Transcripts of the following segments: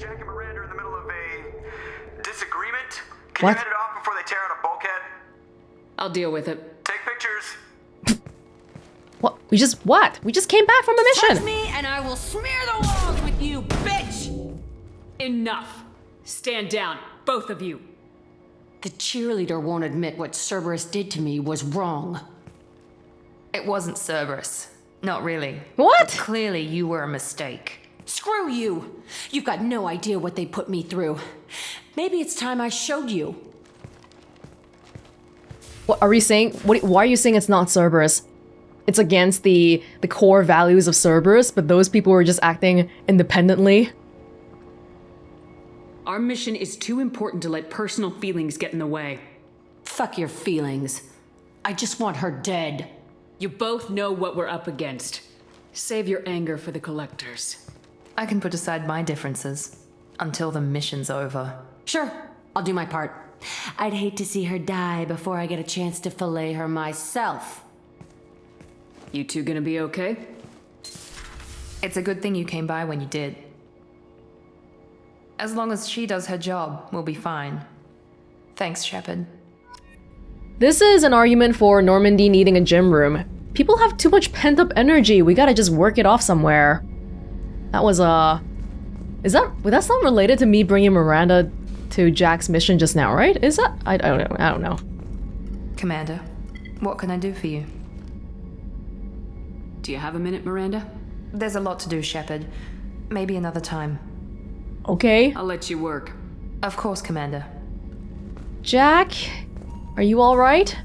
Jack and Miranda are in the middle of a disagreement. Can What? you head it off before they tear out a bulkhead? I'll deal with it. Take pictures. What? We just came back from a mission. Touch me and I will smear the walls with you, bitch! Enough. Stand down, both of you. The cheerleader won't admit what Cerberus did to me was wrong. It wasn't Cerberus. Not really. What? Clearly you were a mistake. Screw you! You've got no idea what they put me through. Maybe it's time I showed you. What are we saying? Why are you saying it's not Cerberus? It's against the core values of Cerberus, but those people were just acting independently. Our mission is too important to let personal feelings get in the way. Fuck your feelings. I just want her dead. You both know what we're up against. Save your anger for the collectors. I can put aside my differences until the mission's over. Sure, I'll do my part. I'd hate to see her die before I get a chance to fillet her myself. You two gonna be okay? It's a good thing you came by when you did. As long as she does her job, we'll be fine. Thanks, Shepard. This is an argument for Normandy needing a gym room. People have too much pent-up energy. We gotta just work it off somewhere. That was that's not related to me bringing Miranda to Jack's mission just now, right? Is that? I don't know. Commander, what can I do for you? Do you have a minute, Miranda? There's a lot to do, Shepard. Maybe another time. Okay. I'll let you work. Of course, Commander. Jack, are you all right?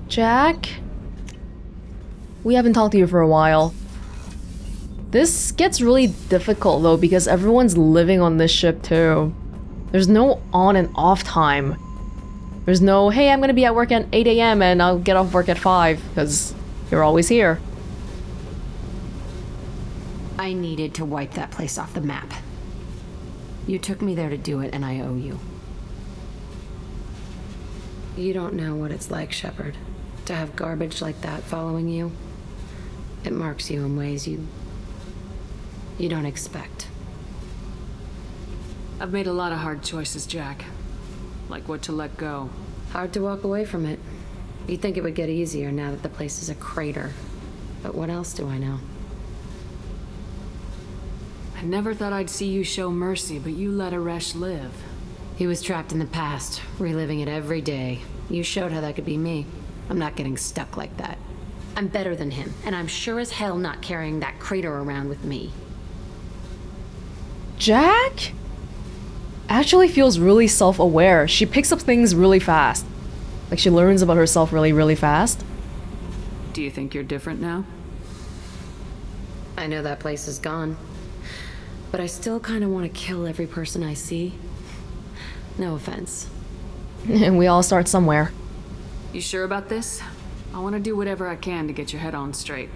Jack? We haven't talked to you for a while. This gets really difficult though because everyone's living on this ship too. There's no on and off time. There's no, hey, I'm gonna be at work at 8 a.m. and I'll get off work at 5 because you're always here. I needed to wipe that place off the map. You took me there to do it, and I owe you. You don't know what it's like, Shepard, to have garbage like that following you. It marks you in ways you don't expect. I've made a lot of hard choices, Jack. Like what to let go. Hard to walk away from it. You'd think it would get easier now that the place is a crater. But what else do I know? I never thought I'd see you show mercy, but you let Aresh live. He was trapped in the past, reliving it every day. You showed how that could be me. I'm not getting stuck like that. I'm better than him, and I'm sure as hell not carrying that crater around with me. Jack actually feels really self-aware. She picks up things really fast. Like she learns about herself really, really fast. Do you think you're different now? I know that place is gone. But I still kind of want to kill every person I see. No offense. And we all start somewhere. You sure about this? I want to do whatever I can to get your head on straight.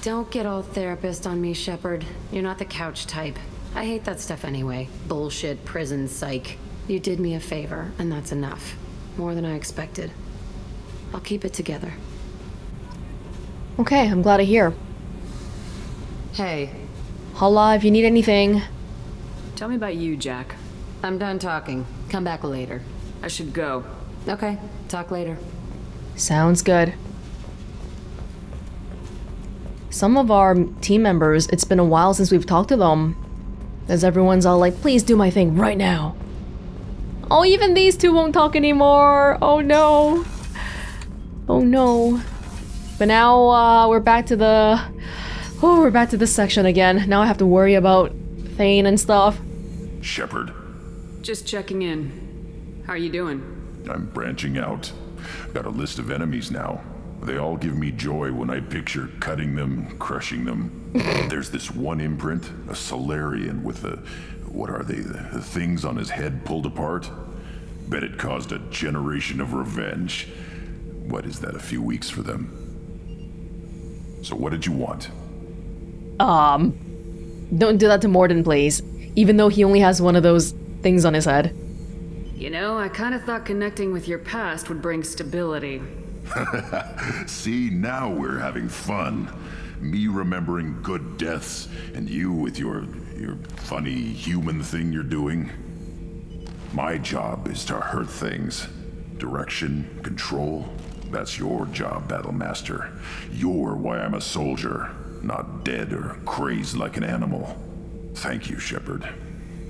Don't get all therapist on me, Shepard. You're not the couch type. I hate that stuff anyway. Bullshit, prison, psych. You did me a favor, and that's enough. More than I expected. I'll keep it together. Okay, I'm glad to hear. Hey. Holla if you need anything. Tell me about you, Jack. I'm done talking. Come back later. I should go. Okay, talk later. Sounds good. Some of our team members, it's been a while since we've talked to them. As everyone's all like, please do my thing right now. Oh, even these two won't talk anymore. Oh no. Oh no. But now we're back to the... Oh, we're back to this section again. Now I have to worry about Thane and stuff. Shepard, Just checking in. How are you doing? I'm branching out. Got a list of enemies now. They all give me joy when I picture cutting them, crushing them. There's this one imprint, a Solarian with the... what are they? The things on his head pulled apart? Bet it caused a generation of revenge. What is that, a few weeks for them? So what did you want? Don't do that to Morden, please. Even though he only has one of those things on his head. You know, I kind of thought connecting with your past would bring stability. See, now we're having fun. Me remembering good deaths, and you with your funny human thing you're doing. My job is to hurt things. Direction, control, that's your job, Battlemaster. You're why I'm a soldier, not dead or crazed like an animal. Thank you, Shepard.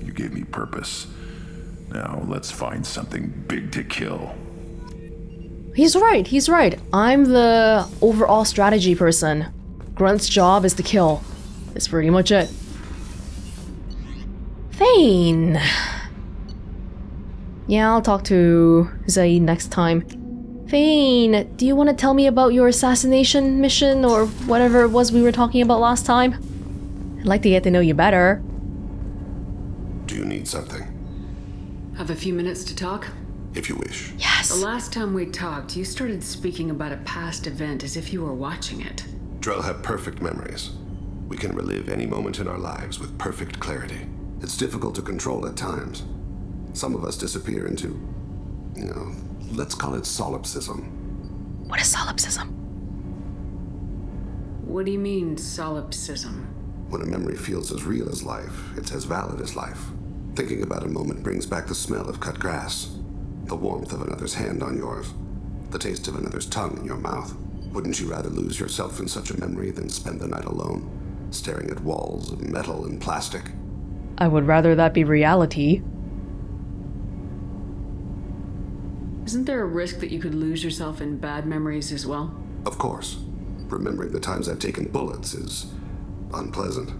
You gave me purpose. Now let's find something big to kill. He's right. I'm the overall strategy person. Grunt's job is to kill. That's pretty much it. Thane. Yeah, I'll talk to Zaid next time. Thane, do you want to tell me about your assassination mission or whatever it was we were talking about last time? I'd like to get to know you better. Do you need something? Have a few minutes to talk? If you wish. Yes. The last time we talked, you started speaking about a past event as if you were watching it. Drell have perfect memories. We can relive any moment in our lives with perfect clarity. It's difficult to control at times. Some of us disappear into, let's call it solipsism. What is solipsism? What do you mean, solipsism? When a memory feels as real as life, it's as valid as life. Thinking about a moment brings back the smell of cut grass, the warmth of another's hand on yours, the taste of another's tongue in your mouth. Wouldn't you rather lose yourself in such a memory than spend the night alone, staring at walls of metal and plastic? I would rather that be reality. Isn't there a risk that you could lose yourself in bad memories as well? Of course. Remembering the times I've taken bullets is unpleasant.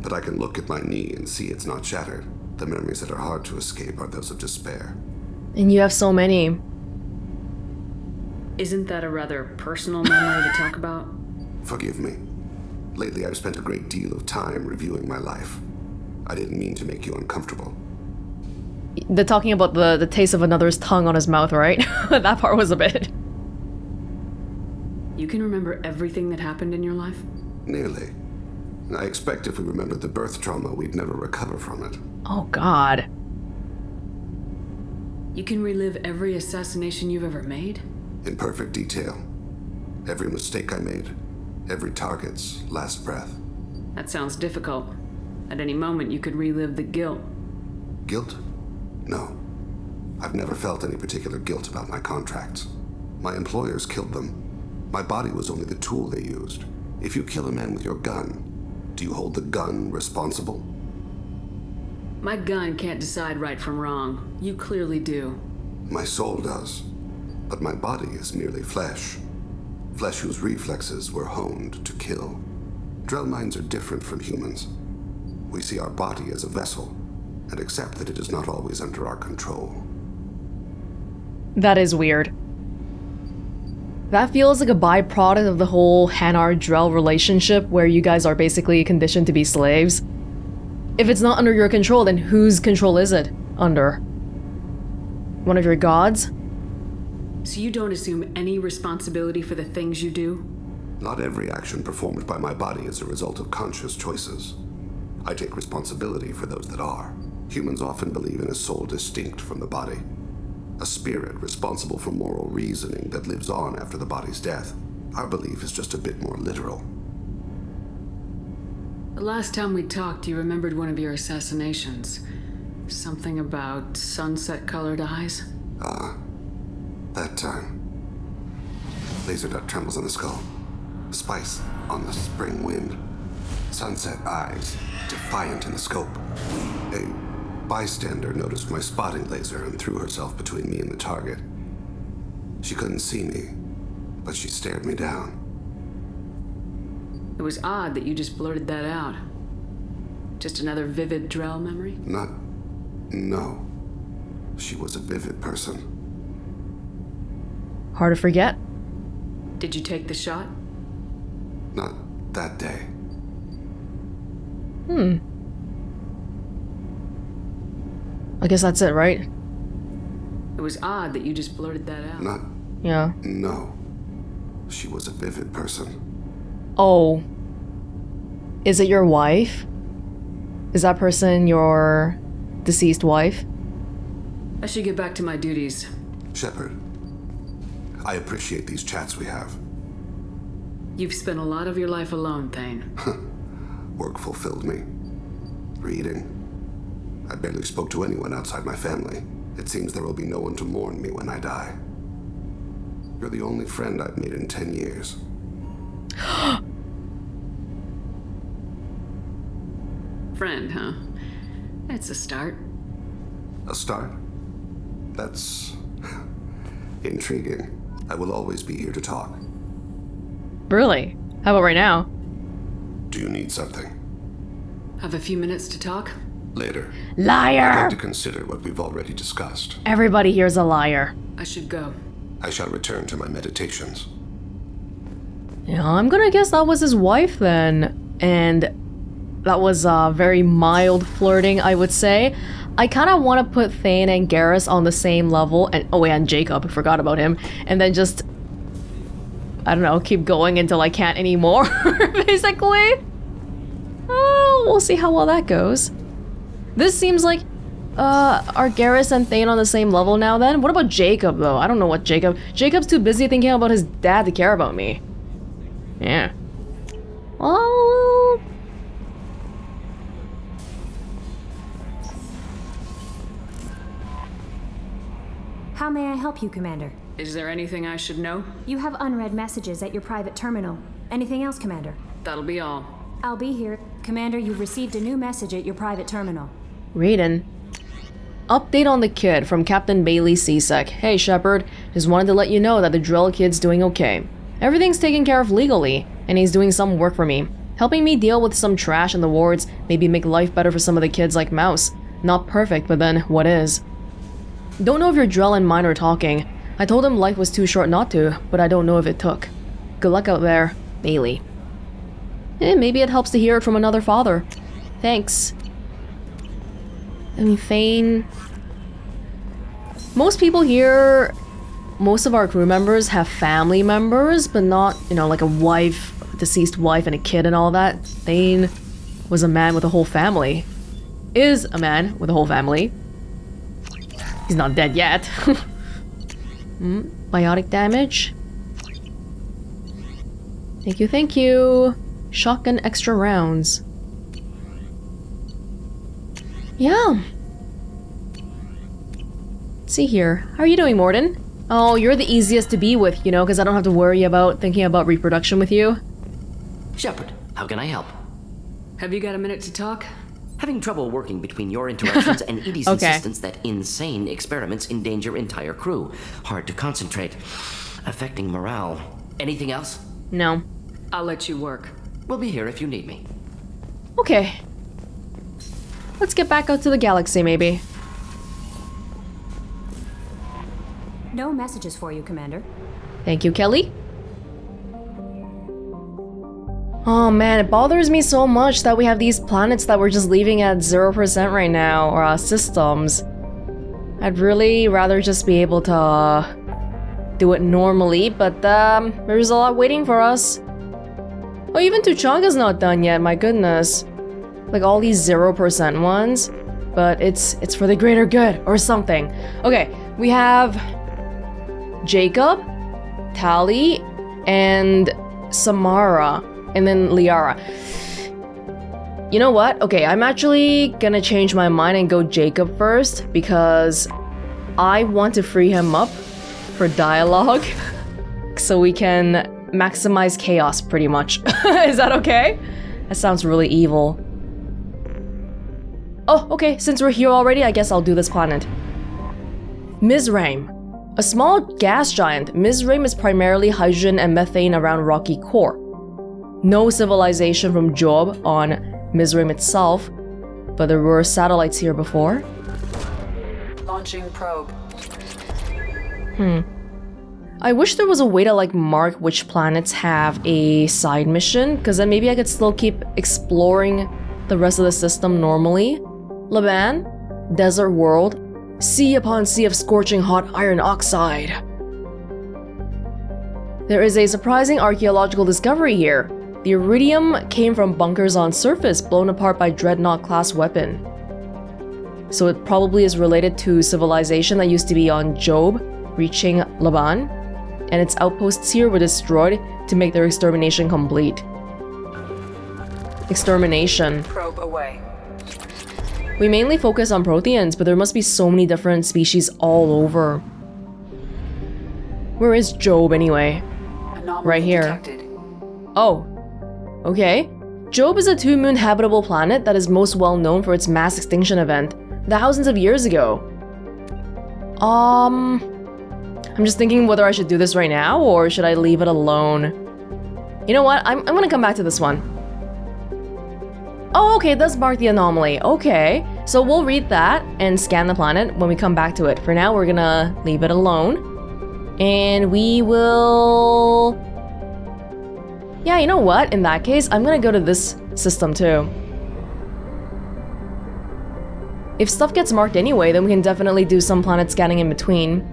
But I can look at my knee and see it's not shattered. The memories that are hard to escape are those of despair. And you have so many. Isn't that a rather personal memory to talk about? Forgive me. Lately I've spent a great deal of time reviewing my life. I didn't mean to make you uncomfortable. They're talking about the taste of another's tongue on his mouth, right? That part was a bit. You can remember everything that happened in your life? Nearly. I expect if we remembered the birth trauma, we'd never recover from it. Oh god. You can relive every assassination you've ever made? In perfect detail. Every mistake I made. Every target's last breath. That sounds difficult. At any moment, you could relive the guilt. Guilt? No. I've never felt any particular guilt about my contracts. My employers killed them. My body was only the tool they used. If you kill a man with your gun, do you hold the gun responsible? My gun can't decide right from wrong. You clearly do. My soul does. But my body is merely flesh. Flesh whose reflexes were honed to kill. Drell minds are different from humans. We see our body as a vessel, and accept that it is not always under our control. That is weird. That feels like a byproduct of the whole Hanar-Drell relationship where you guys are basically conditioned to be slaves. If it's not under your control, then whose control is it under? One of your gods? So you don't assume any responsibility for the things you do? Not every action performed by my body is a result of conscious choices. I take responsibility for those that are. Humans often believe in a soul distinct from the body. A spirit responsible for moral reasoning that lives on after the body's death. Our belief is just a bit more literal. The last time we talked, you remembered one of your assassinations. Something about sunset-colored eyes? That time. Laser dot trembles on the skull. Spice on the spring wind. Sunset eyes, defiant in the scope. A bystander noticed my spotting laser and threw herself between me and the target. She couldn't see me, but she stared me down. It was odd that you just blurted that out. Just another vivid Drell memory? No. She was a vivid person. Hard to forget. Did you take the shot? Not that day. I guess that's it, right? It was odd that you just blurted that out. Yeah. No. She was a vivid person. Oh. Is it your wife? Is that person your deceased wife? I should get back to my duties. Shepard, I appreciate these chats we have. You've spent a lot of your life alone, Thane. Work fulfilled me. Reading. I barely spoke to anyone outside my family. It seems there will be no one to mourn me when I die. You're the only friend I've made in 10 years. Friend, huh? It's a start. A start? That's intriguing. I will always be here to talk. Really? How about right now? Do you need something? Have a few minutes to talk? Later. Liar! I'd like to consider what we've already discussed. Everybody here's a liar. I should go. I shall return to my meditations. Yeah, I'm gonna guess that was his wife then. And that was very mild flirting, I would say. I kind of want to put Thane and Garrus on the same level, and oh yeah, and Jacob, I forgot about him, and then just, I don't know, keep going until I can't anymore, basically. Oh, we'll see how well that goes. This seems like, are Garrus and Thane on the same level now then? What about Jacob though? I don't know what Jacob's too busy thinking about his dad to care about me. Yeah. Well... How may I help you, Commander? Is there anything I should know? You have unread messages at your private terminal. Anything else, Commander? That'll be all. I'll be here. Commander, you've received a new message at your private terminal. Raiden. Update on the kid from Captain Bailey Cesek. Hey Shepard, just wanted to let you know that the drill kid's doing okay. Everything's taken care of legally, and he's doing some work for me. Helping me deal with some trash in the wards, maybe make life better for some of the kids like Mouse. Not perfect, but then, what is? Don't know if your Drell and mine are talking. I told him life was too short not to, but I don't know if it took. Good luck out there, Bailey. Maybe it helps to hear it from another father. Thanks. And Thane... Most people here... Most of our crew members have family members, but not, you know, like a wife, deceased wife and a kid and all that. Thane was a man with a whole family. Is a man with a whole family. He's not dead yet. Biotic damage. Thank you, thank you. Shotgun extra rounds. Yeah. Let's see here. How are you doing, Morden? Oh, you're the easiest to be with, you know, because I don't have to worry about thinking about reproduction with you. Shepard, how can I help? Have you got a minute to talk? Having trouble working between your interactions and Edie's Okay. insistence that insane experiments endanger entire crew. Hard to concentrate. Affecting morale. Anything else? No. I'll let you work. We'll be here if you need me. Okay. Let's get back out to the galaxy, maybe. No messages for you, Commander. Thank you, Kelly. Oh man, it bothers me so much that we have these planets that we're just leaving at 0% right now, or systems. I'd really rather just be able to do it normally, but there's a lot waiting for us. Oh, even Tuchanga's not done yet, my goodness. Like all these 0% ones, but it's for the greater good, or something. Okay, we have Jacob, Tali, and Samara. And then Liara. You know what? Okay, I'm actually gonna change my mind and go Jacob first because I want to free him up for dialogue so we can maximize chaos pretty much. Is that okay? That sounds really evil. Oh, okay, since we're here already, I guess I'll do this planet. Mizraim. A small gas giant, Mizraim is primarily hydrogen and methane around rocky core. No civilization from Job on Mizraim itself, but there were satellites here before. Launching probe. I wish there was a way to like mark which planets have a side mission, because then maybe I could still keep exploring the rest of the system normally. Laban, desert world, sea upon sea of scorching hot iron oxide. There is a surprising archaeological discovery here. The iridium came from bunkers on surface blown apart by Dreadnought-class weapon. So it probably is related to civilization that used to be on Job, reaching Laban. and its outposts here were destroyed to make their extermination complete. Extermination. Probe away. We mainly focus on Protheans, but there must be so many different species all over. Where is Job anyway? Anomaly Right here. detected. Oh, okay. Job is a two-moon habitable planet that is most well known for its mass extinction event, thousands of years ago. I'm just thinking whether I should do this right now or should I leave it alone. You know what? I'm gonna come back to this one. Oh, okay, it does mark the anomaly. Okay, so we'll read that and scan the planet when we come back to it. For now, we're gonna leave it alone. And we will... Yeah, you know what? In that case, I'm gonna go to this system too. If stuff gets marked anyway, then we can definitely do some planet scanning in between.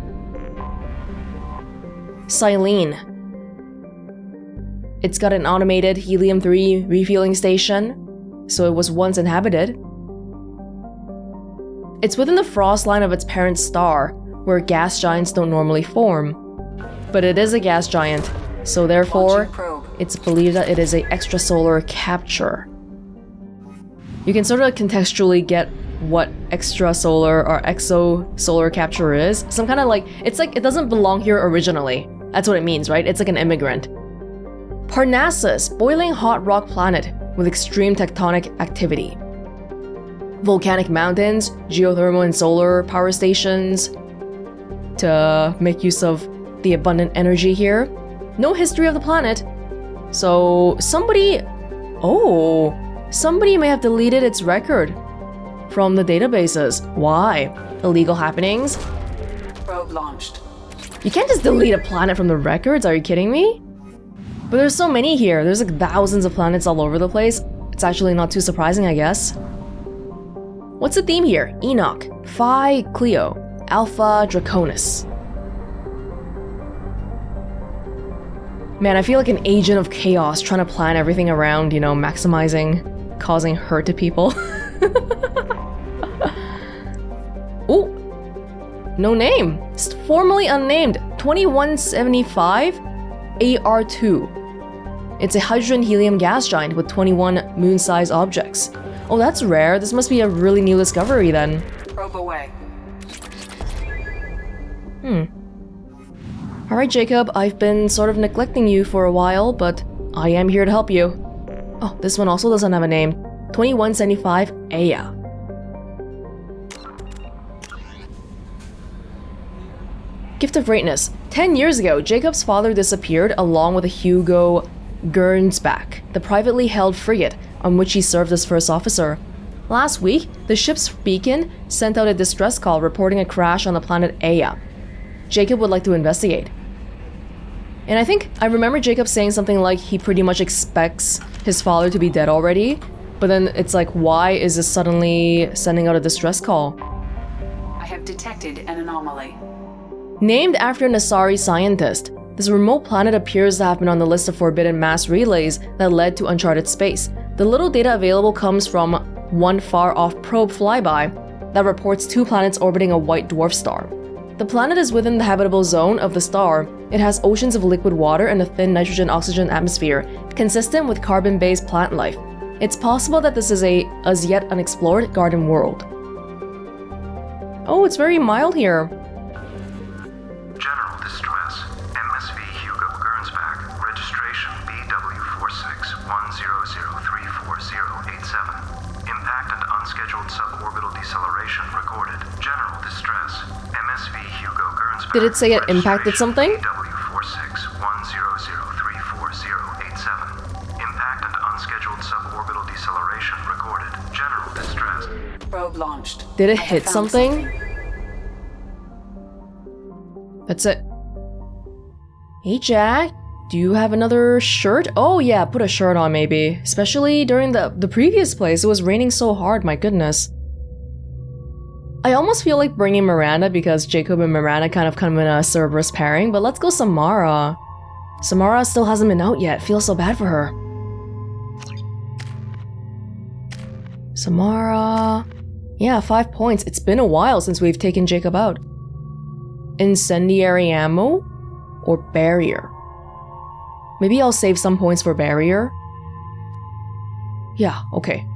Silene. It's got an automated helium-3 refueling station, so it was once inhabited. It's within the frost line of its parent star, where gas giants don't normally form. But it is a gas giant, so therefore, it's believed that it is an extrasolar capture. You can sort of contextually get what extrasolar or exosolar capture is. Some kind of like, it's like it doesn't belong here originally. That's what it means, right? It's like an immigrant. Parnassus, boiling hot rock planet with extreme tectonic activity. Volcanic mountains, geothermal and solar power stations to make use of the abundant energy here. No history of the planet. So somebody may have deleted its record from the databases. Why? Illegal happenings? Probe launched. You can't just delete a planet from the records, are you kidding me? But there's so many here. There's like thousands of planets all over the place. It's actually not too surprising, I guess. What's the theme here? Enoch, Phi, Clio, Alpha, Draconis. Man, I feel like an agent of chaos trying to plan everything around, you know, maximizing, causing hurt to people. Ooh, no name. It's formally unnamed. 2175 AR2. It's a hydrogen-helium gas giant with 21 moon-sized objects. Oh, that's rare. This must be a really new discovery then. Probe away. Alright, Jacob, I've been sort of neglecting you for a while, but I am here to help you. Oh, this one also doesn't have a name. 2175 Aya. Gift of Greatness. 10 years ago, Jacob's father disappeared along with a Hugo Gernsback, the privately held frigate on which he served as first officer. Last week, the ship's beacon sent out a distress call reporting a crash on the planet Aya. Jacob would like to investigate. And I think I remember Jacob saying something like he pretty much expects his father to be dead already, but then it's like, why is this suddenly sending out a distress call? I have detected an anomaly. Named after an Asari scientist, this remote planet appears to have been on the list of forbidden mass relays that led to uncharted space. The little data available comes from one far-off probe flyby that reports 2 planets orbiting a white dwarf star. The planet is within the habitable zone of the star. It has oceans of liquid water and a thin nitrogen-oxygen atmosphere, consistent with carbon-based plant life. It's possible that this is a as yet unexplored garden world. Oh, it's very mild here. General distress. MSV Hugo Gernsback. Registration BW4610034087. Impact and unscheduled suborbital deceleration recorded. General distress. MSV Hugo Gernsback. Did it say it impacted something? BW4610034087. Impact and unscheduled suborbital deceleration recorded. General distress. Probe launched. Did it I have hit found something? That's it. Hey Jack, do you have another shirt? Oh yeah, put a shirt on maybe. Especially during the previous place, it was raining so hard, my goodness. I almost feel like bringing Miranda because Jacob and Miranda kind of come in a Cerberus pairing, but let's go Samara. Samara still hasn't been out yet, feels so bad for her. Samara... Yeah, 5 points. It's been a while since we've taken Jacob out. Incendiary ammo? or barrier. Maybe I'll save some points for barrier. Yeah, okay.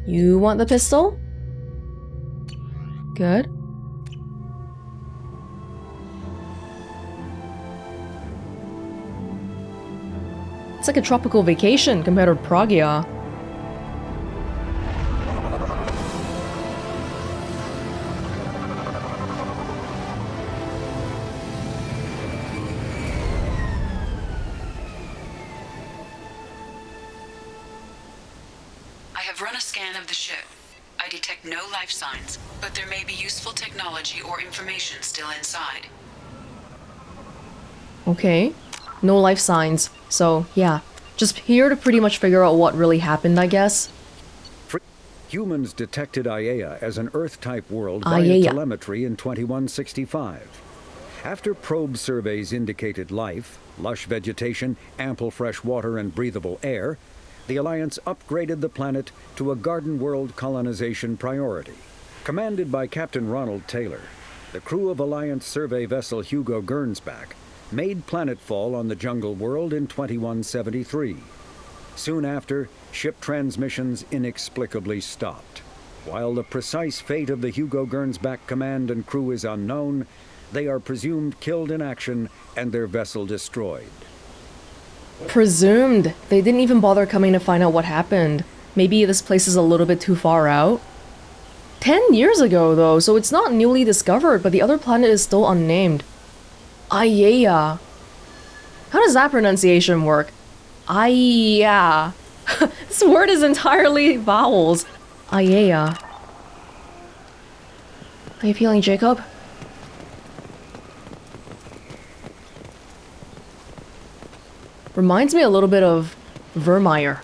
You want the pistol? Good. It's like a tropical vacation compared to Pragia. I have run a scan of the ship. I detect no life signs, but there may be useful technology or information still inside. Okay. No life signs. So, yeah. Just here to pretty much figure out what really happened, I guess. Humans detected Aiea as an Earth-type world Aiea. via telemetry in 2165. After probe surveys indicated life, lush vegetation, ample fresh water, and breathable air, the Alliance upgraded the planet to a garden world colonization priority. Commanded by Captain Ronald Taylor, the crew of Alliance survey vessel Hugo Gernsback made planetfall on the jungle world in 2173. Soon after, ship transmissions inexplicably stopped. While the precise fate of the Hugo Gernsback command and crew is unknown, they are presumed killed in action and their vessel destroyed. Presumed. They didn't even bother coming to find out what happened. Maybe this place is a little bit too far out. 10 years ago, though, so it's not newly discovered, but the other planet is still unnamed. Aiea. How does that pronunciation work? Aiea. This word is entirely vowels. Aiea. How you feeling, Jacob? Reminds me a little bit of Vermeer.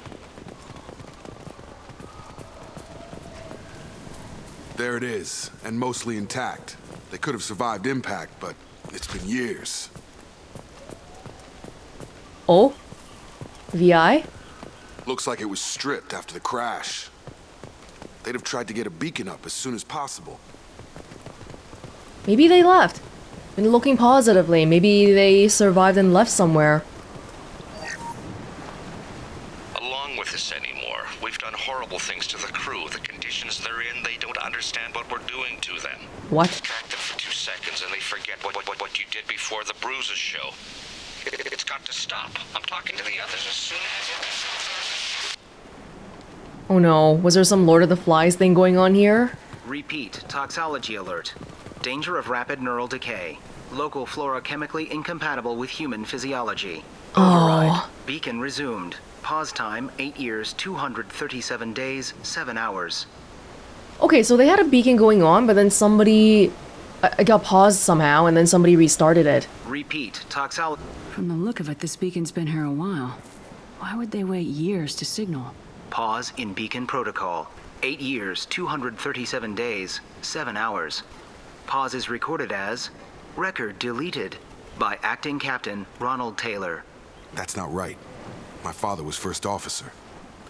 There it is, and mostly intact. They could have survived impact, but it's been years. Oh? VI? Looks like it was stripped after the crash. They'd have tried to get a beacon up as soon as possible. Maybe they left. Been looking positively. Maybe they survived and left somewhere. Along with this anymore. We've done horrible things to the crew. The conditions they're in, they don't understand what we're doing to them. What? Distract them for 2 seconds and they forget what you did before the bruises show. It's got to stop. I'm talking to the others as soon as... Oh no, was there some Lord of the Flies thing going on here? Repeat, toxology alert. Danger of rapid neural decay. Local flora chemically incompatible with human physiology. Override. Beacon resumed. Pause time, 8 years, 237 days, 7 hours. Okay, so they had a beacon going on, but then somebody... it got paused somehow, and then somebody restarted it. Repeat, toxology... From the look of it, this beacon's been here a while. Why would they wait years to signal? Pause in beacon protocol. 8 years, 237 days, 7 hours. Pause is recorded as... Record deleted by Acting Captain Ronald Taylor. That's not right. My father was first officer.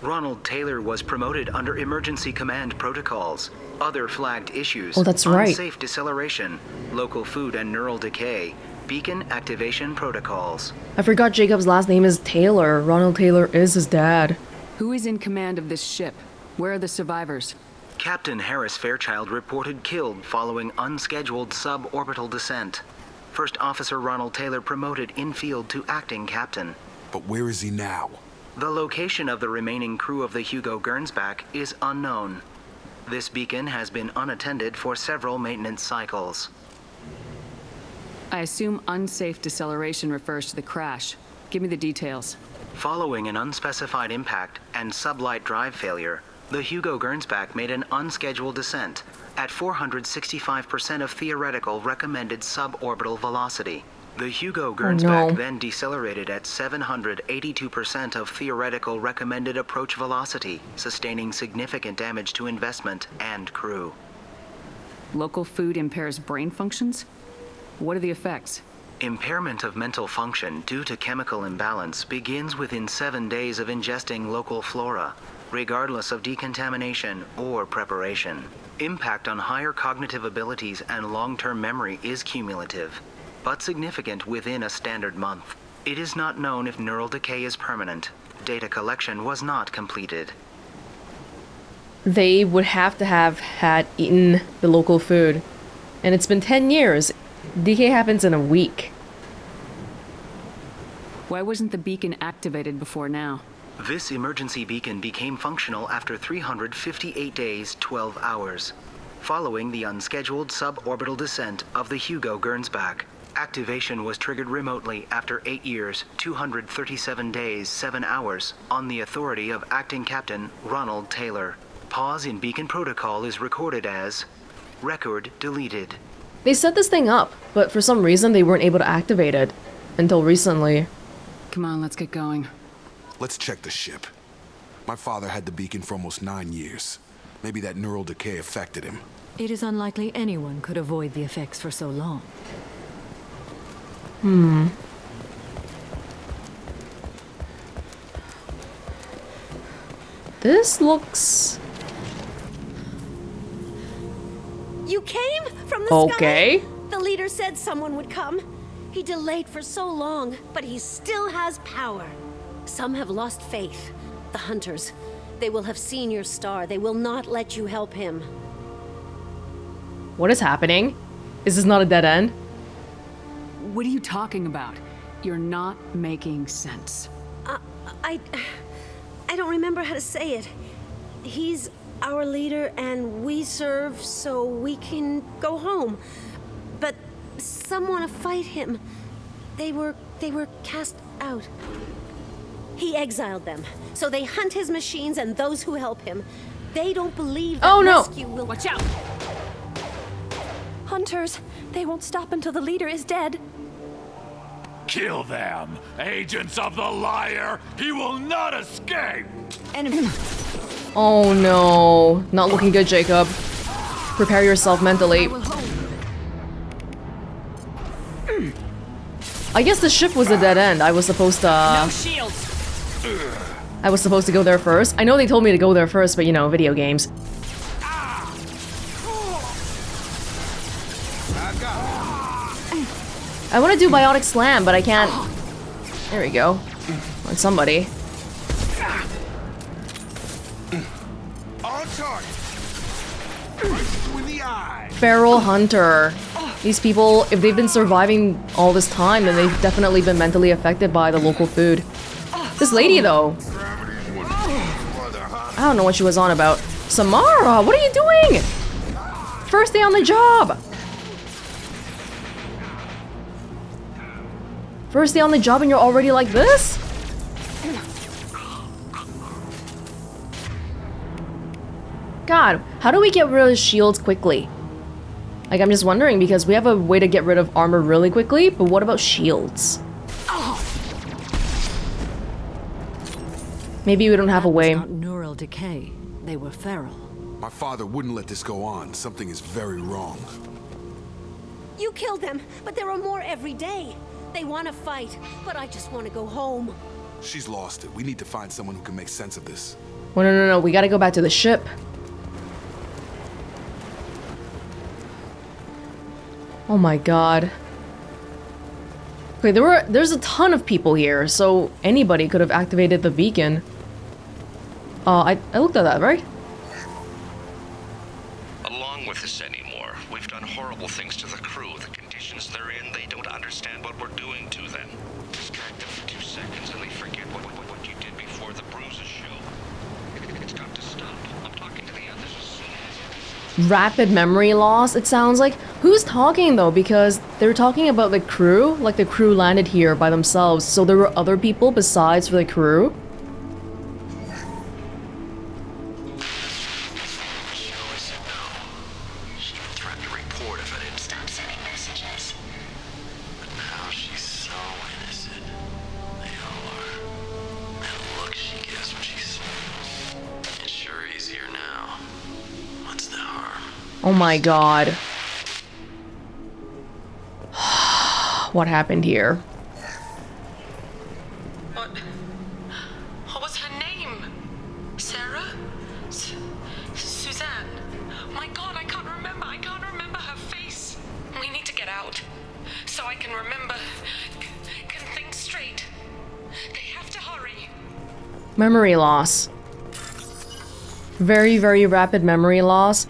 Ronald Taylor was promoted under emergency command protocols. Other flagged issues. Oh, that's right. Unsafe deceleration, local food and neural decay, beacon activation protocols. I forgot Jacob's last name is Taylor. Ronald Taylor is his dad. Who is in command of this ship? Where are the survivors? Captain Harris Fairchild reported killed following unscheduled suborbital descent. First Officer Ronald Taylor promoted in-field to acting captain. But where is he now? The location of the remaining crew of the Hugo Gernsback is unknown. This beacon has been unattended for several maintenance cycles. I assume unsafe deceleration refers to the crash. Give me the details. Following an unspecified impact and sublight drive failure, the Hugo Gernsback made an unscheduled descent at 465% of theoretical recommended suborbital velocity. The Hugo Gernsback then decelerated at 782% of theoretical recommended approach velocity, sustaining significant damage to investment and crew. Local food impairs brain functions? What are the effects? Impairment of mental function due to chemical imbalance begins within 7 days of ingesting local flora. regardless of decontamination or preparation. Impact on higher cognitive abilities and long-term memory is cumulative, but significant within a standard month. It is not known if neural decay is permanent. Data collection was not completed. They would have to have had eaten the local food. And it's been 10 years. Decay happens in a week. Why wasn't the beacon activated before now? This emergency beacon became functional after 358 days, 12 hours, following the unscheduled suborbital descent of the Hugo Gernsback. Activation was triggered remotely after 8 years, 237 days, 7 hours, on the authority of Acting Captain Ronald Taylor. Pause in beacon protocol is recorded as record deleted. They set this thing up, but for some reason they weren't able to activate it until recently. Come on, let's get going. Let's check the ship. My father had the beacon for almost 9 years. Maybe that neural decay affected him. It is unlikely anyone could avoid the effects for so long. This looks... You came from the okay. sky? The leader said someone would come. He delayed for so long, but he still has power. Some have lost faith. The hunters. They will have seen your star. They will not let you help him. What is happening? Is this not a dead end? What are you talking about? You're not making sense. I don't remember how to say it. He's our leader and we serve so we can go home. But some want to fight him. They were cast out. He exiled them, so they hunt his machines and those who help him. They don't believe that rescue will... Watch out! Hunters, they won't stop until the leader is dead. Kill them! Agents of the liar! He will not escape! Enemy. Oh no. Not looking good, Jacob. Prepare yourself mentally. I guess the ship was a dead end. I was supposed to... No shields! I was supposed to go there first. I know they told me to go there first, but you know, video games. I want to do Biotic Slam, but I can't... There we go. On somebody. On target. Right in the eye. Feral Hunter. These people, if they've been surviving all this time, then they've definitely been mentally affected by the local food. This lady, though. I don't know what she was on about. Samara, what are you doing? First day on the job. First day on the job and you're already like this? God, how do we get rid of shields quickly? Like, I'm just wondering because we have a way to get rid of armor really quickly, but what about shields? Maybe we don't have a way. Not neural decay. They were feral. My father wouldn't let this go on. Something is very wrong. You killed them, but there are more every day. They want to fight, but I just want to go home. She's lost it. We need to find someone who can make sense of this. Oh, no. We gotta go back to the ship. Oh my god. Okay, there's a ton of people here, so anybody could have activated the beacon. I looked at that, right? Along with this anymore, we've done horrible things to the crew. The conditions they're in, they don't understand what we're doing to them. Distract them for 2 seconds and they forget what you did before the bruises show. It's got to stop. I'm talking to the others as soon as... Rapid memory loss, it sounds like. Who's talking though? Because they're talking about the crew, like the crew landed here by themselves, so there were other people besides for the crew? Oh my god. What happened here? What was her name? Sarah? remember, can think straight. They have to hurry. Memory loss. Very, very rapid memory loss.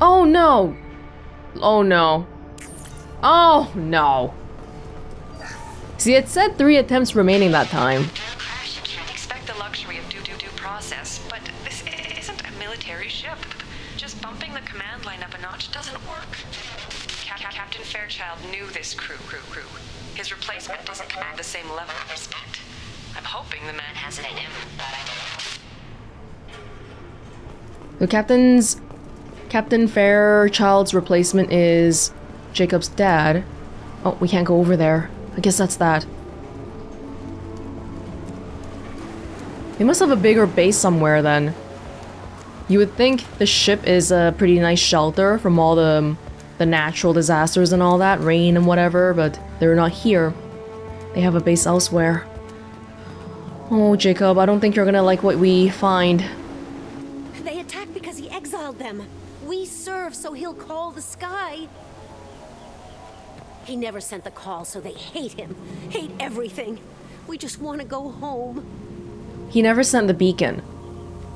Oh no! Oh no. Oh no. See, it said 3 attempts remaining that time. Crash, you can't expect the luxury of due process, but this isn't a military ship. Just bumping the command line up a notch doesn't work. Captain Fairchild knew this crew. His replacement doesn't command the same level of respect. I'm hoping the man has it in him, but I don't know. The Captain Fairchild's replacement is Jacob's dad. Oh, we can't go over there. I guess that's that. They must have a bigger base somewhere then. You would think the ship is a pretty nice shelter from all the natural disasters and all that, rain and whatever, but they're not here. They have a base elsewhere. Oh, Jacob, I don't think you're gonna like what we find. They attacked because he exiled them. We serve so he'll call the sky. He never sent the call, so they hate him. Hate everything. We just want to go home. He never sent the beacon.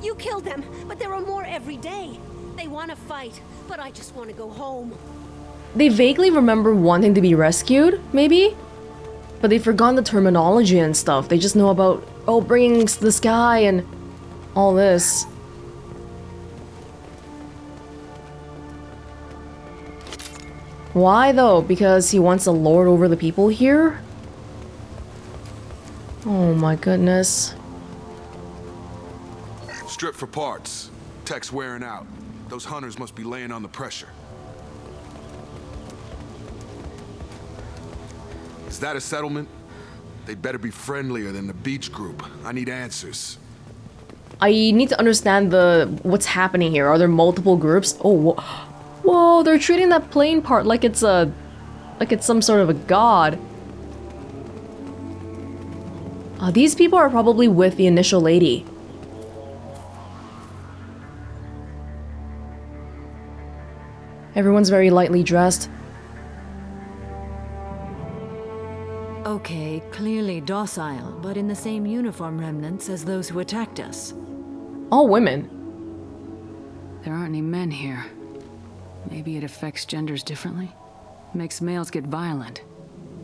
You killed them, but there are more every day. They want to fight, but I just want to go home. They vaguely remember wanting to be rescued, maybe? But they've forgotten the terminology and stuff. They just know about, oh, bringing the sky and all this. Why though? Because he wants to lord over the people here? Oh my goodness. Strip for parts. Tech's wearing out. Those hunters must be laying on the pressure. Is that a settlement? They'd better be friendlier than the beach group. I need answers. I need to understand what's happening here. Are there multiple groups? Oh, whoa, they're treating that plane part like it's some sort of a god. These people are probably with the initial lady. Everyone's very lightly dressed. Okay, clearly docile, but in the same uniform remnants as those who attacked us. All women. There aren't any men here. Maybe it affects genders differently? Makes males get violent.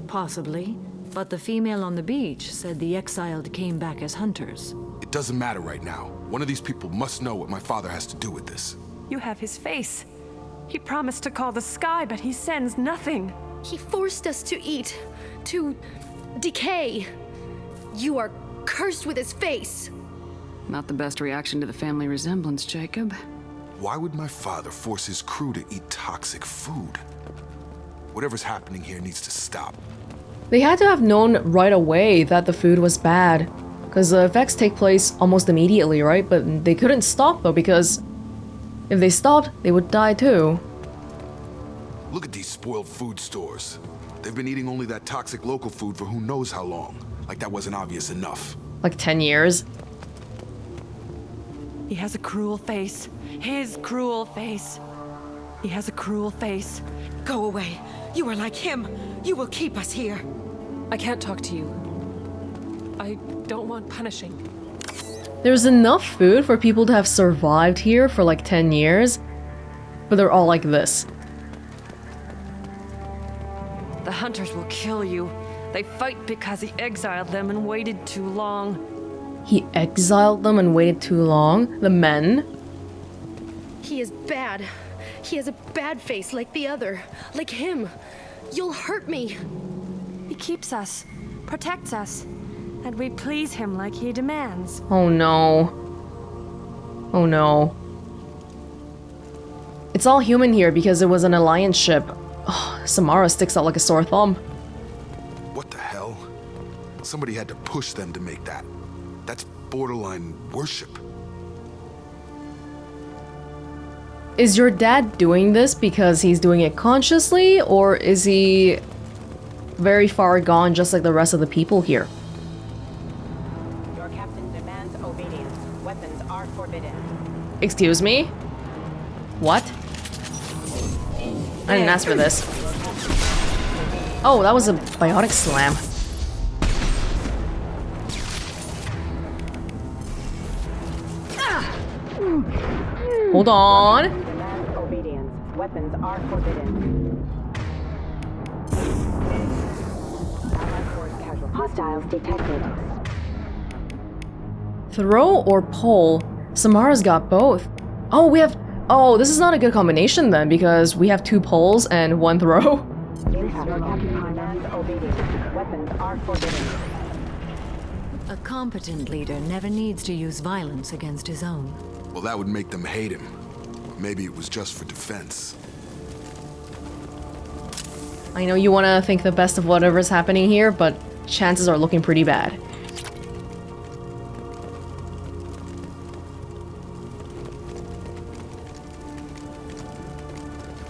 Possibly, but the female on the beach said the exiled came back as hunters. It doesn't matter right now. One of these people must know what my father has to do with this. You have his face. He promised to call the sky, but he sends nothing. He forced us to eat, to decay. You are cursed with his face. Not the best reaction to the family resemblance, Jacob. Why would my father force his crew to eat toxic food? Whatever's happening here needs to stop. They had to have known right away that the food was bad, because the effects take place almost immediately, right? But they couldn't stop though, because if they stopped, they would die too. Look at these spoiled food stores. They've been eating only that toxic local food for who knows how long. Like that wasn't obvious enough. Like 10 years. He has a cruel face. His cruel face. He has a cruel face. Go away. You are like him. You will keep us here. I can't talk to you. I don't want punishing. There's enough food for people to have survived here for like 10 years, but they're all like this. The hunters will kill you. They fight because he exiled them and waited too long. He exiled them and waited too long? The men? He is bad. He has a bad face like the other. Like him. You'll hurt me. He keeps us, protects us, and we please him like he demands. Oh no. Oh no. It's all human here because it was an alliance ship. Oh, Samara sticks out like a sore thumb. What the hell? Somebody had to push them to make that. That's borderline worship. Is your dad doing this because he's doing it consciously, or is he very far gone just like the rest of the people here? Your captain demands obedience. Weapons are forbidden. Excuse me? What? I didn't ask for this. Oh, that was a biotic slam. Hold on. Demand obedience. Weapons are forbidden. Allied force casualties. Hostiles detected. Throw or pull? Samara's got both. Oh, we have... Oh, this is not a good combination then, because we have 2 pulls and 1 throw. Demand obedience. Weapons are forbidden. A competent leader never needs to use violence against his own. Well, that would make them hate him. Or maybe it was just for defense. I know you want to think the best of whatever's happening here, but chances are looking pretty bad.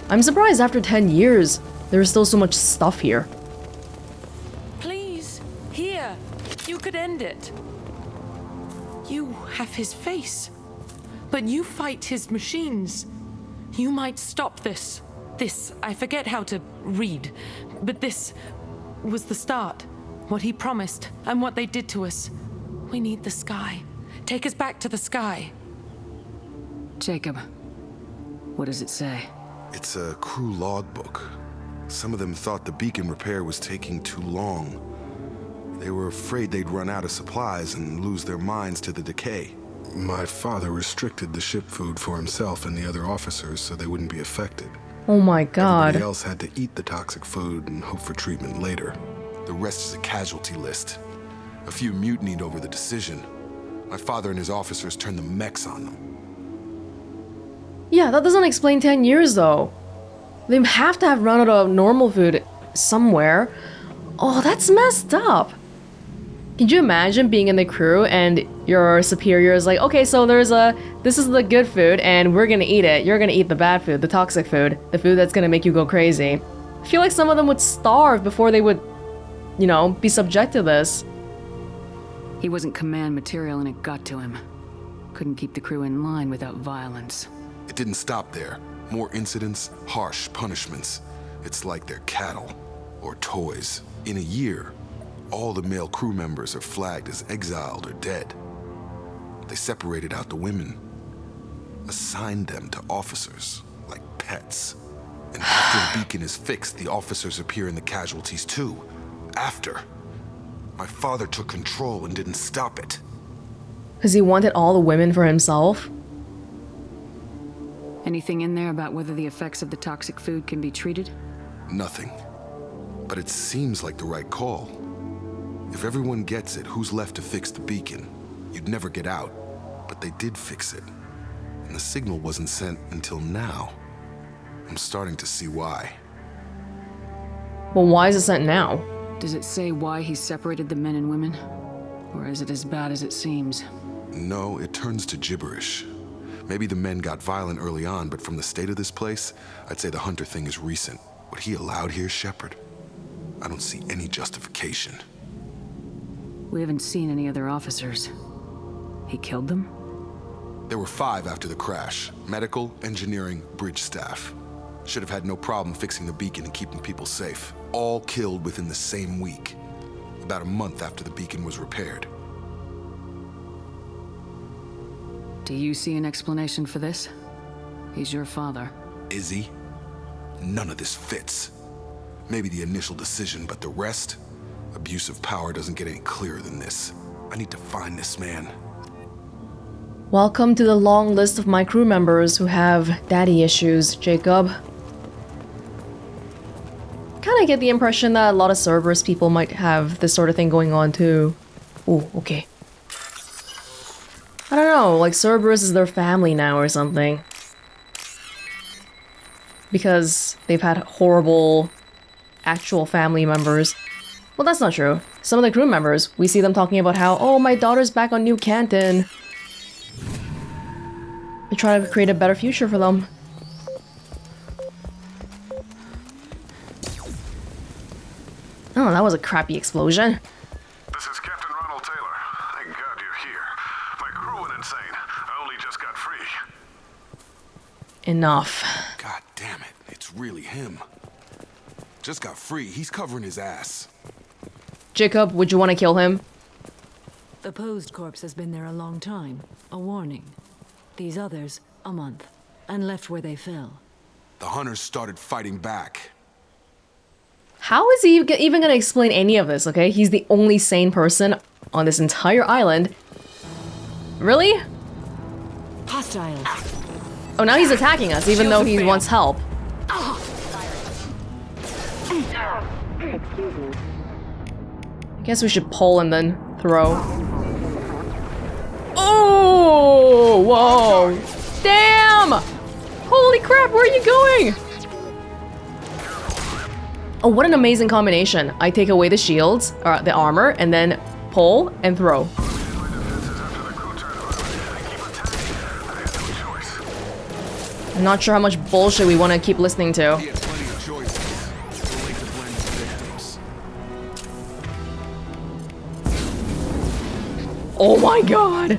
I'm surprised after 10 years, there's still so much stuff here. Please, here. You could end it. You have his face. But you fight his machines. You might stop this. This, I forget how to read. But this was the start. What he promised, and what they did to us. We need the sky. Take us back to the sky. Jacob, what does it say? It's a crew logbook. Some of them thought the beacon repair was taking too long. They were afraid they'd run out of supplies and lose their minds to the decay. My father restricted the ship food for himself and the other officers so they wouldn't be affected. Oh my god. Everybody else had to eat the toxic food and hope for treatment later. The rest is a casualty list. A few mutinied over the decision. My father and his officers turned the mechs on them. Yeah, that doesn't explain 10 years though. They have to have run out of normal food somewhere. Oh, that's messed up. Could you imagine being in the crew and your superior is like, okay, so this is the good food and we're gonna eat it. You're gonna eat the bad food, the toxic food, the food that's gonna make you go crazy. I feel like some of them would starve before they would, you know, be subject to this. He wasn't command material and it got to him. Couldn't keep the crew in line without violence. It didn't stop there. More incidents, harsh punishments. It's like they're cattle or toys. In a year, all the male crew members are flagged as exiled or dead. They separated out the women, assigned them to officers, like pets. And after the beacon is fixed, the officers appear in the casualties too. After. My father took control and didn't stop it. Because he wanted all the women for himself? Anything in there about whether the effects of the toxic food can be treated? Nothing. But it seems like the right call. If everyone gets it, who's left to fix the beacon? You'd never get out. But they did fix it. And the signal wasn't sent until now. I'm starting to see why. Well, why is it sent now? Does it say why he separated the men and women? Or is it as bad as it seems? No, it turns to gibberish. Maybe the men got violent early on, but from the state of this place, I'd say the Hunter thing is recent. What he allowed here, Shepard, I don't see any justification. We haven't seen any other officers. He killed them? There were 5 after the crash. Medical, engineering, bridge staff. Should have had no problem fixing the beacon and keeping people safe. All killed within the same week. About a month after the beacon was repaired. Do you see an explanation for this? He's your father. Is he? None of this fits. Maybe the initial decision, but the rest? Abuse of power doesn't get any clearer than this. I need to find this man. Welcome to the long list of my crew members who have daddy issues, Jacob. Kinda get the impression that a lot of Cerberus people might have this sort of thing going on too. Ooh, okay. I don't know, like Cerberus is their family now or something. Because they've had horrible actual family members. Well, that's not true. Some of the crew members, we see them talking about how, oh, my daughter's back on New Canton. They try to create a better future for them. Oh, that was a crappy explosion. This is Captain Ronald Taylor. Thank God you're here. My crew went insane. I only just got free. Enough. God damn it, it's really him. Just got free. He's covering his ass. Jacob, would you want to kill him? The posed corpse has been there a long time. A warning. These others, a month. And left where they fell. The hunters started fighting back. How is he even gonna explain any of this, okay? He's the only sane person on this entire island. Really? Hostiles. Oh, now he's attacking us, even though he wants help. Excuse me. I guess we should pull and then throw. Oh! Whoa! Damn! Holy crap, where are you going? Oh, what an amazing combination. I take away the shields, or the armor, and then pull and throw. I'm not sure how much bullshit we want to keep listening to. Oh my god!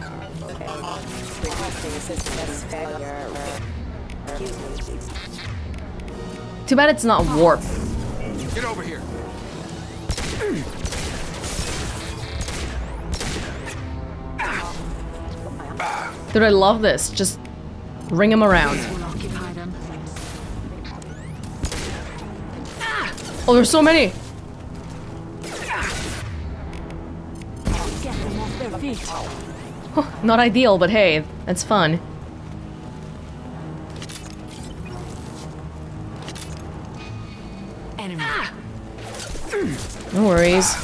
Too bad it's not warp. Get over here. Dude, I love this. Just ring him around. Oh, there's so many! Not ideal, but hey, that's fun. Enemy. No worries.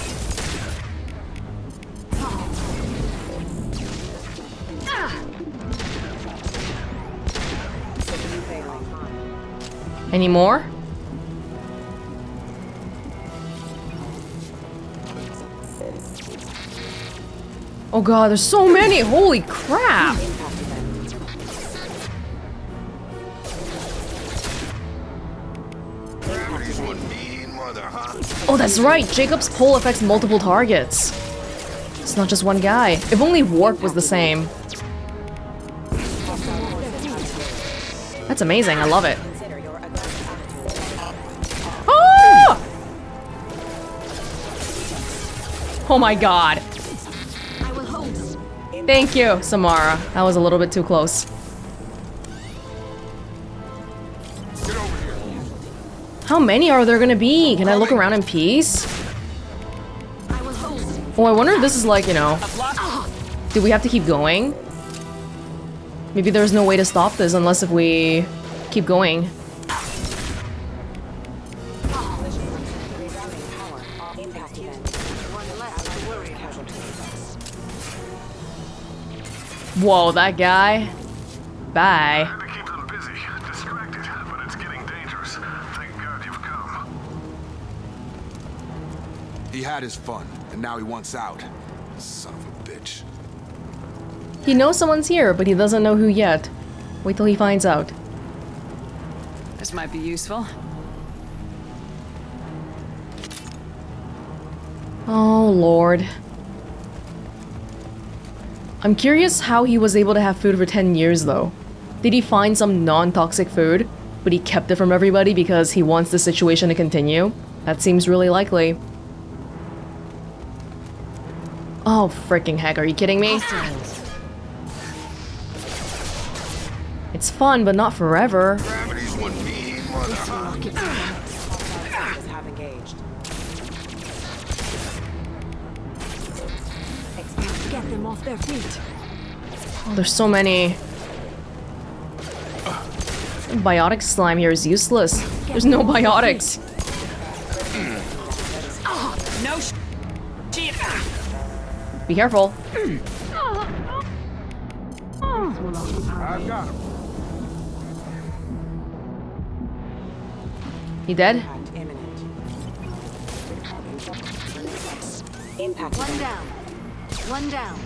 Any more? Oh god, there's so many! Holy crap! Oh, that's right! Jacob's pull affects multiple targets. It's not just one guy. If only warp was the same. That's amazing, I love it. Ah! Oh my god. Thank you, Samara. That was a little bit too close. How many are there gonna be? Can I look around in peace? Oh, I wonder if this is like, you know... Do we have to keep going? Maybe there's no way to stop this unless if we keep going. Whoa, that guy. Bye. To keep them busy, distracted, but it's getting dangerous. Thank God you've come. He had his fun, and now he wants out. Son of a bitch. He knows someone's here, but he doesn't know who yet. Wait till he finds out. This might be useful. Oh, Lord. I'm curious how he was able to have food for 10 years, though. Did he find some non-toxic food, but he kept it from everybody because he wants the situation to continue? That seems really likely. Oh, freaking heck, are you kidding me? It's fun, but not forever. Get them off their feet. Oh, there's so many. Biotic slime here is useless. There's no biotics. No shit. Be careful. I've got him. He dead? Impact. One down. One down.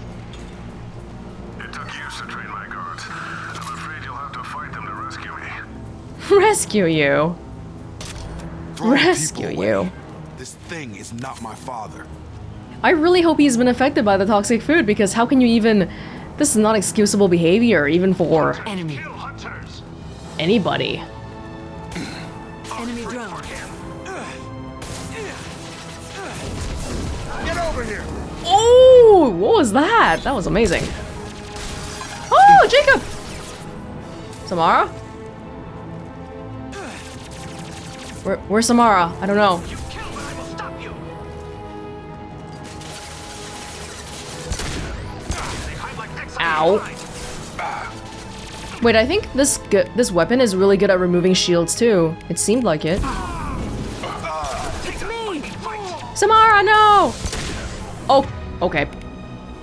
It took years to train my guards. I'm afraid you'll have to fight them to rescue me. Rescue you. Rescue you. This thing is not my father. I really hope he's been affected by the toxic food, because how can you even... This is not excusable behavior, even for... Enemy. Anybody. Enemy drone. over here. Oh, what was that? That was amazing. Oh, Jacob! Samara? Where's Samara? I don't know. Ow. Wait, I think this weapon is really good at removing shields too. It seemed like it. Samara, no! Oh, okay.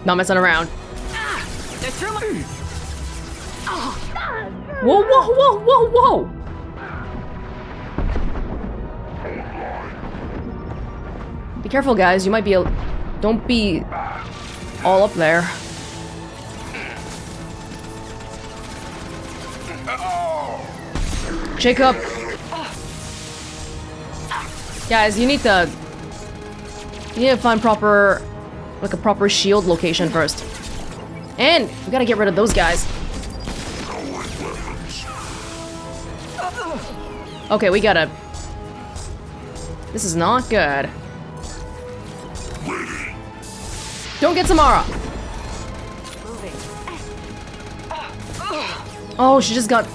Not messing around. Whoa, whoa, whoa, whoa, whoa! Be careful, guys. You might be don't be all up there. Jacob! Guys, you need to find proper, like a proper shield location first. And we gotta get rid of those guys. Okay, we gotta... This is not good. Don't get Samara! Oh, she just got...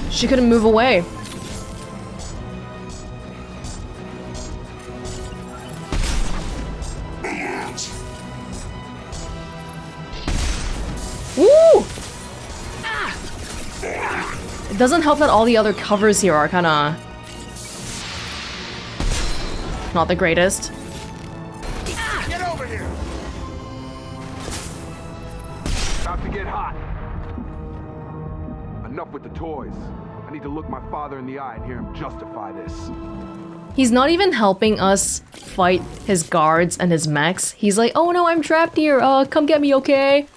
She couldn't move away. Woo! It doesn't help that all the other covers here are kinda... not the greatest. Get over here. About to get hot. Enough with the toys. I need to look my father in the eye and hear him justify this. He's not even helping us fight his guards and his mechs. He's like, oh no, I'm trapped here. Come get me, okay?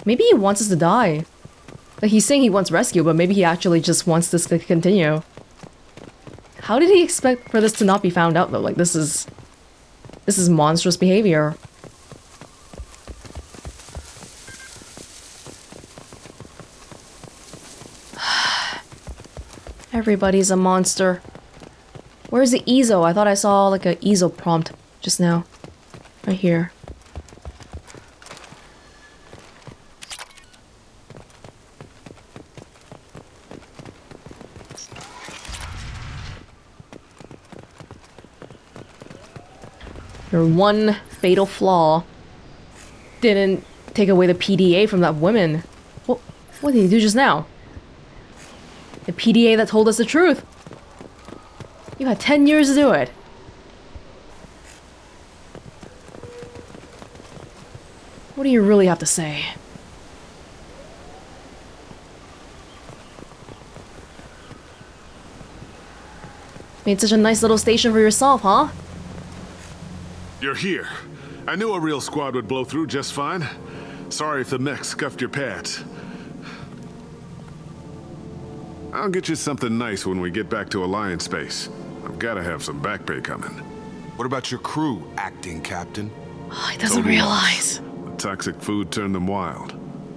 Maybe he wants us to die. Like, he's saying he wants rescue, but maybe he actually just wants this to continue. How did he expect for this to not be found out though? Like, this is monstrous behavior. Everybody's a monster. Where's the ESO? I thought I saw like a ESO prompt just now. Right here. Your one fatal flaw didn't take away the PDA from that woman. What did he do just now? The PDA that told us the truth. You had 10 years to do it. What do you really have to say? Made such a nice little station for yourself, huh? You're here. I knew a real squad would blow through just fine. Sorry if the mech scuffed your pads. I'll get you something nice when we get back to Alliance space. I've got to have some back pay coming. What about your crew, acting captain? Oh, he doesn't realize. The toxic food turned them wild.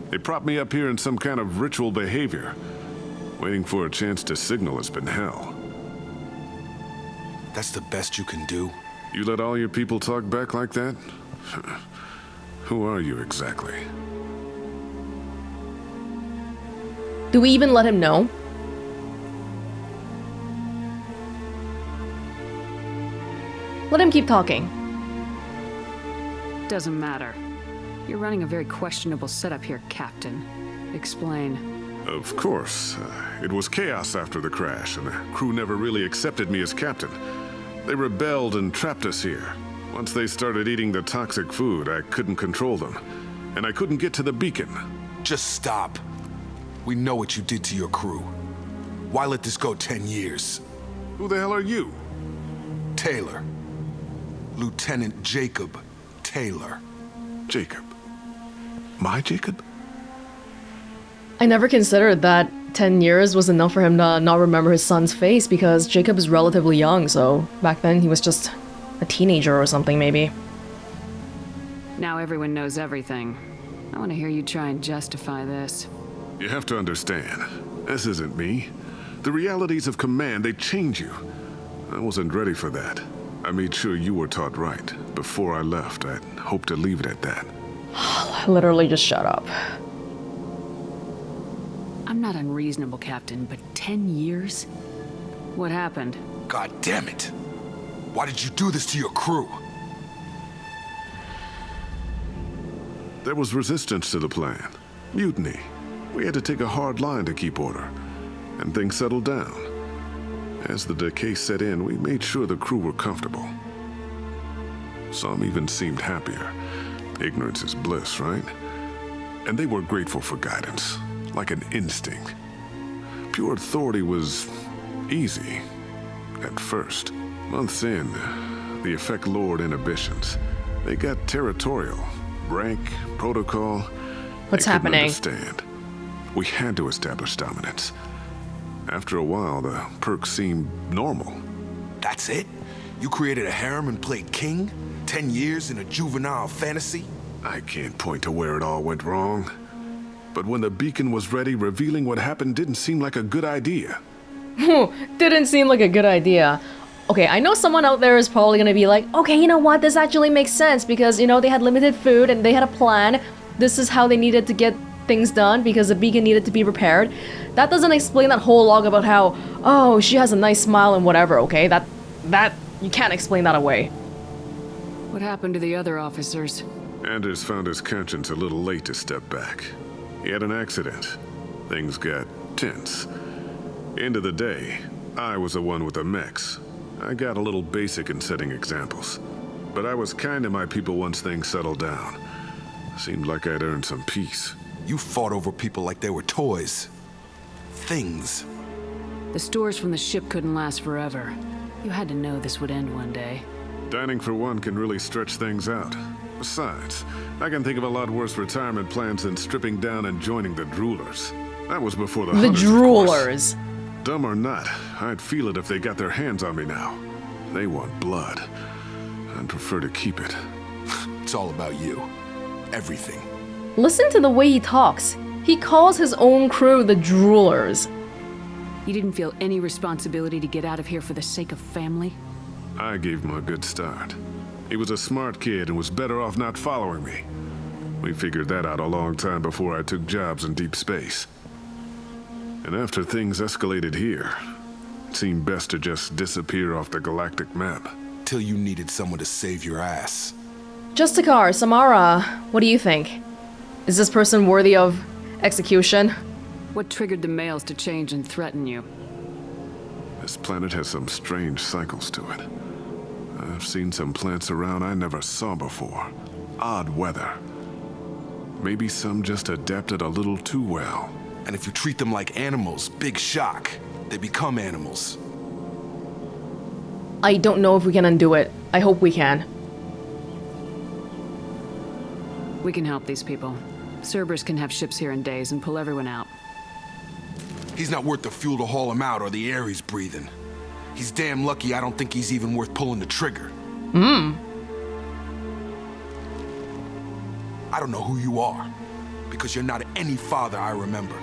They propped me up here in some kind of ritual behavior. Waiting for a chance to signal has been hell. That's the best you can do? You let all your people talk back like that? Who are you exactly? Do we even let him know? Let him keep talking. Doesn't matter. You're running a very questionable setup here, Captain. Explain. Of course. It was chaos after the crash, and the crew never really accepted me as captain. They rebelled and trapped us here. Once they started eating the toxic food, I couldn't control them. And I couldn't get to the beacon. Just stop. We know what you did to your crew. Why let this go 10 years? Who the hell are you? Taylor. Lieutenant Jacob Taylor. Jacob? My Jacob? I never considered that 10 years was enough for him to not remember his son's face because Jacob is relatively young, so back then he was just a teenager or something, maybe. Now everyone knows everything. I want to hear you try and justify this. You have to understand, this isn't me. The realities of command, they change you. I wasn't ready for that. I made sure you were taught right. Before I left, I hoped to leave it at that. Literally just shut up. I'm not unreasonable, Captain, but 10 years? What happened? God damn it! Why did you do this to your crew? There was resistance to the plan. Mutiny. We had to take a hard line to keep order. And things settled down. As the decay set in, we made sure the crew were comfortable. Some even seemed happier. Ignorance is bliss, right? And they were grateful for guidance, like an instinct. Pure authority was easy, at first. Months in, the effect lowered inhibitions. They got territorial. Rank, protocol. What's happening? Understand. We had to establish dominance. After a while, the perks seemed normal. That's it? You created a harem and played king? 10 years in a juvenile fantasy? I can't point to where it all went wrong. But when the beacon was ready, revealing what happened didn't seem like a good idea. Didn't seem like a good idea. Okay, I know someone out there is probably gonna be like, okay, you know what, this actually makes sense because, you know, they had limited food and they had a plan. This is how they needed to get things done because the beacon needed to be repaired. That doesn't explain that whole log about how, oh, she has a nice smile and whatever, okay? That, you can't explain that away. What happened to the other officers? Anders found his conscience a little late to step back. He had an accident. Things got tense. End of the day, I was the one with the mechs. I got a little basic in setting examples. But I was kind to my people once things settled down. Seemed like I'd earned some peace. You fought over people like they were toys. Things. The stores from the ship couldn't last forever. You had to know this would end one day. Dining for one can really stretch things out. Besides, I can think of a lot worse retirement plans than stripping down and joining the Droolers. That was before the Hunters, Droolers. Dumb or not, I'd feel it if they got their hands on me now. They want blood. I'd prefer to keep it. It's all about you. Everything. Listen to the way he talks. He calls his own crew the Droolers. You didn't feel any responsibility to get out of here for the sake of family? I gave him a good start. He was a smart kid and was better off not following me. We figured that out a long time before I took jobs in deep space. And after things escalated here, it seemed best to just disappear off the galactic map. Till you needed someone to save your ass. Justikar, Samara, what do you think? Is this person worthy of execution? What triggered the males to change and threaten you? This planet has some strange cycles to it. I've seen some plants around I never saw before. Odd weather. Maybe some just adapted a little too well. And if you treat them like animals, big shock. They become animals. I don't know if we can undo it. I hope we can. We can help these people. Cerberus can have ships here in days and pull everyone out. He's not worth the fuel to haul him out or the air he's breathing. He's damn lucky I don't think he's even worth pulling the trigger. I don't know who you are, because you're not any father I remember.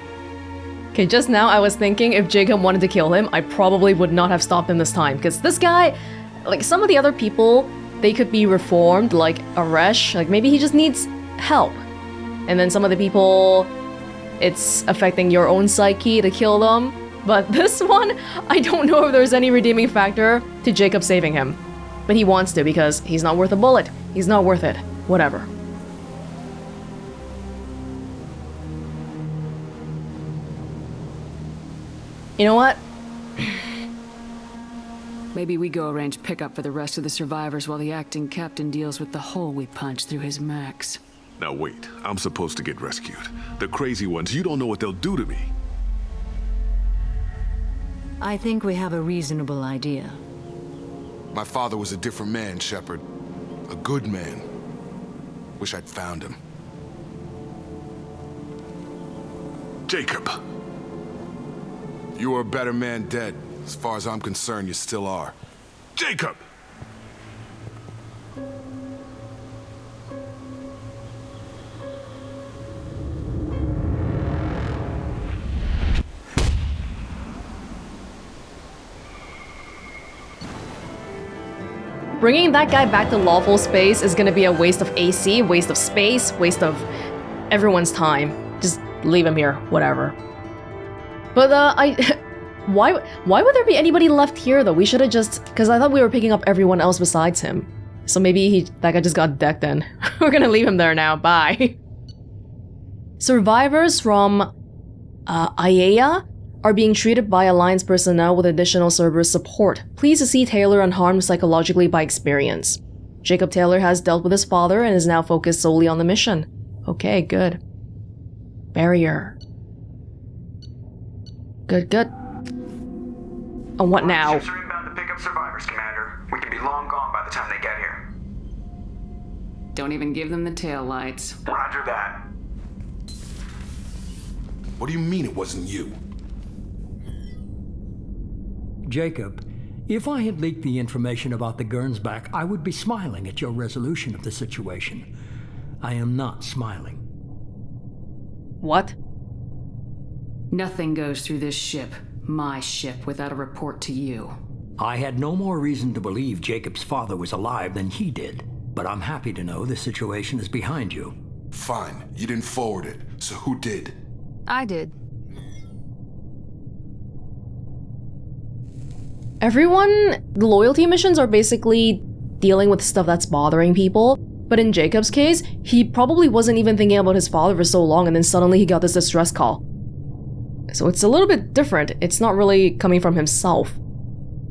Okay, just now I was thinking if Jacob wanted to kill him, I probably would not have stopped him this time, because this guy, like some of the other people, they could be reformed, like Aresh, like maybe he just needs help. And then some of the people, it's affecting your own psyche to kill them. But this one, I don't know if there's any redeeming factor to Jacob saving him. But he wants to because he's not worth a bullet. He's not worth it. Whatever. You know what? Maybe we go arrange pickup for the rest of the survivors while the acting captain deals with the hole we punched through his max. Now wait, I'm supposed to get rescued. The crazy ones, you don't know what they'll do to me. I think we have a reasonable idea. My father was a different man, Shepard. A good man. Wish I'd found him. Jacob! You were a better man dead. As far as I'm concerned, you still are. Jacob! Bringing that guy back to lawful space is gonna be a waste of AC, waste of space, waste of everyone's time. Just leave him here, whatever. But why would there be anybody left here though? We should have just, because I thought we were picking up everyone else besides him. So maybe that guy just got decked in. We're gonna leave him there now, bye. Survivors from IAEA are being treated by Alliance personnel with additional Cerberus support. Pleased to see Taylor unharmed psychologically by experience. Jacob Taylor has dealt with his father and is now focused solely on the mission. Okay, good. Barrier. Good, good. And what now? Ships are inbound to pick up survivors, Commander. We can be long gone by the time they get here. Don't even give them the tail lights. Roger that. What do you mean it wasn't you? Jacob, if I had leaked the information about the Gernsback, I would be smiling at your resolution of the situation. I am not smiling. What? Nothing goes through this ship, my ship, without a report to you. I had no more reason to believe Jacob's father was alive than he did, but I'm happy to know the situation is behind you. Fine, you didn't forward it, so who did? I did. Everyone, the loyalty missions are basically dealing with stuff that's bothering people, but in Jacob's case, he probably wasn't even thinking about his father for so long and then suddenly he got this distress call. So it's a little bit different. It's not really coming from himself.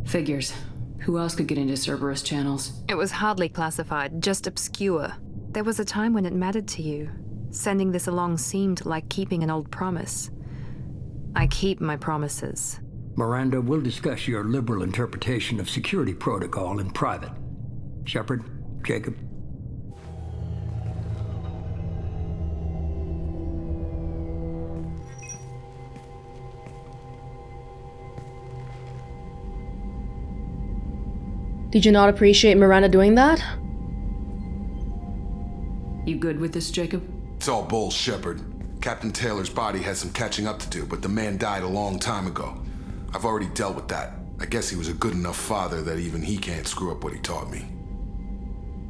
Figures. Who else could get into Cerberus channels? It was hardly classified, just obscure. There was a time when it mattered to you. Sending this along seemed like keeping an old promise. I keep my promises. Miranda, we'll discuss your liberal interpretation of security protocol in private. Shepard, Jacob. Did you not appreciate Miranda doing that? You good with this, Jacob? It's all bull, Shepard. Captain Taylor's body has some catching up to do, but the man died a long time ago. I've already dealt with that. I guess he was a good enough father that even he can't screw up what he taught me.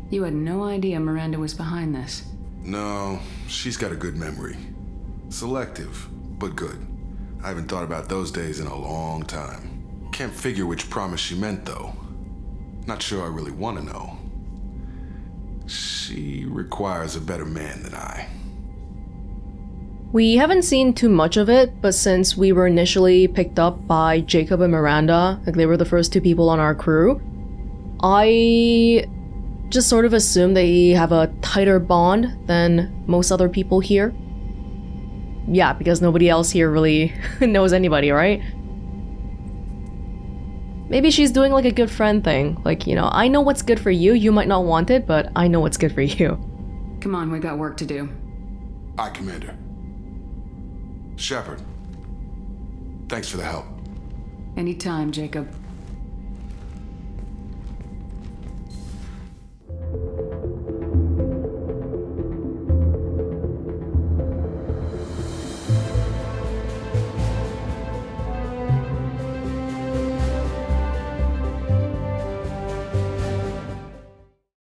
You had no idea Miranda was behind this. No, she's got a good memory. Selective, but good. I haven't thought about those days in a long time. Can't figure which promise she meant, though. Not sure I really want to know. She requires a better man than I. We haven't seen too much of it, but since we were initially picked up by Jacob and Miranda, like they were the first two people on our crew, I just sort of assume they have a tighter bond than most other people here. Yeah, because nobody else here really knows anybody, right? Maybe she's doing like a good friend thing. Like, you know, I know what's good for you, you might not want it, but I know what's good for you. Come on, we got work to do. Aye, Commander. Shepard, thanks for the help. Anytime, Jacob.